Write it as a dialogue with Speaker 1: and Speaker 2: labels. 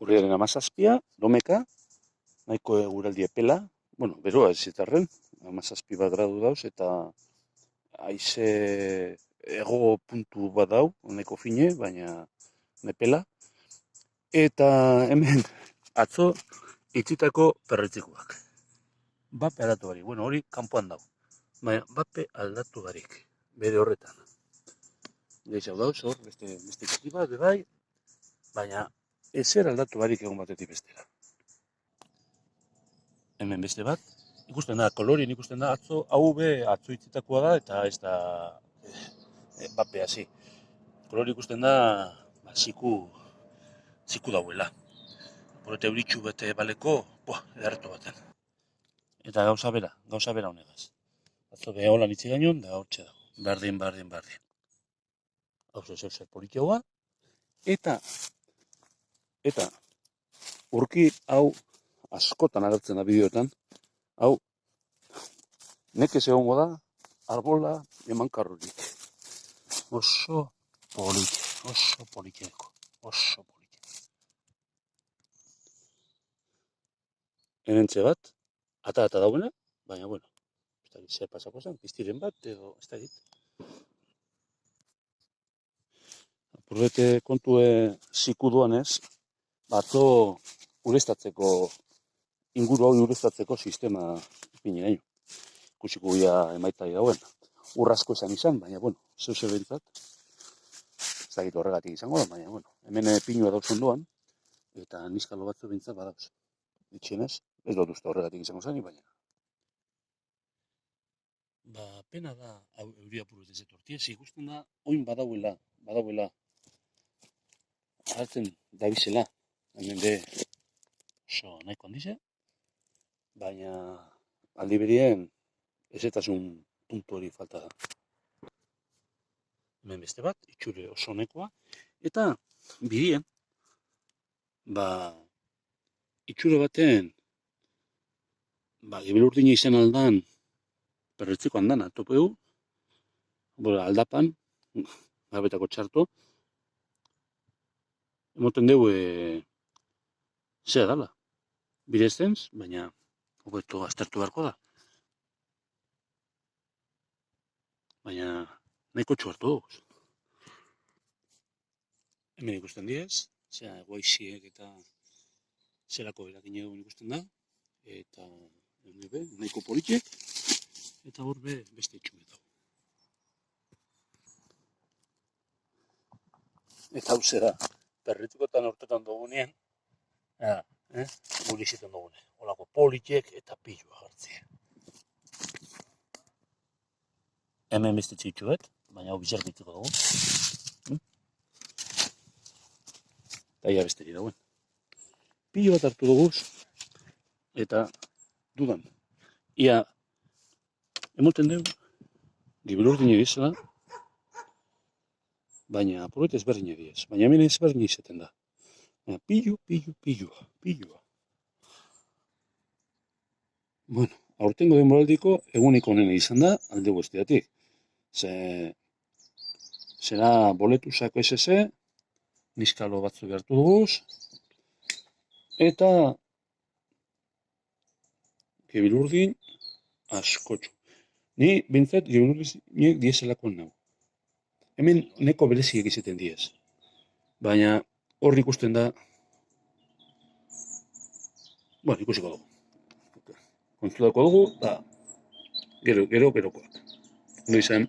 Speaker 1: Urriaren 17, domeka, nahiko eguraldi epela, beroa ez zitarren, 17 bat gradu dauz, eta haize ego puntu bat dau, nahiko fine, baina nepela. Eta hemen atzo itzitako perretzikoak. Bape aldatu barik, hori kanpoan dau. Baina bape aldatu barik, bere horretan. Gehizau dauz, hor, beste txiki bat, bai, baina ezer aldatu barik egon batetik bestera. Hemen beste bat, ikusten da, kolorien ikusten da, hau atzo itzitakoa da, eta ez da bape hasi. Kolori ikusten da, ziku dauela. Horrete euritxu bete baleko, edarretu baten. Eta gauza bera honegaz. Atzo beha holan itzi gainon, da hortxe dago. Bardin. Hau zer politioa. Eta urki hau askotan agertzen da bideoetan, hau nekez egongo da, arbola eman karrurik. Oso politeko. Hementxe bat, ata dagoena, baina ez da zer pasako zen, piztiren bat, edo ez da egit. Apurrete kontue ziku duanez, atzo inguru hau ureztatzeko sistema ipini nahi. Ikusiko guia emaitzai dauen. Urrazko izan, baina, zeu bentzat. Ez da egit horregatik izango da, baina, hemen pinua dauz ondoan, eta niskalo batzu bentzat badauz. Itxienez, ez dut uste horregatik izango zen, baina. Pena da, euria puru ez etortiez, ikusten da, oin badauela, hartzen dabizela, hemen be, oso nahiko handize, baina aldi berien ezetasun puntu hori falta da. Hemen beste bat, itxure oso nekoa, eta bidien, itxure baten, gibelurdina izan aldan, perretziko andana, topeu, aldapan, gabetako txarto, emoten dugu, zera dala, bideztenz, baina, hobeto aztertu beharko da. Baina, nahiko txuartu dugu. Hemen ikusten diez, zera guaiziek eta zerako erakin egun ikusten da, eta nahiko politiek, eta hor beste itxume dago. Eta hau zera, perretukotan hortetan dugunean, guri izaten dugune. Olako politiek eta pilua hartzea. Hemen beste txitxuet, baina hau bizar dituko dugu. Eta ia besteri dagoen. Pilo bat hartu duguz, eta dudan. Ia, emoten dugu, gibelurdin egizela, baina apurret ezberdin egiez. Baina hemen ezberdin izaten da. Pilua. Aurtengo denboraldiko eguneko honena izan da, alde guztiatik. Zera boletuzako SS, niskalo batzu behartu duguz, eta gibelurdin askotxu. Ni bintzat gibelurdinek dieselakoan nago. Hemen neko bereziek izaten diez. Baina hor ikusten da, ikusiko dugu. Kontzultako dugu, eta gero berokoak. Ondo izan.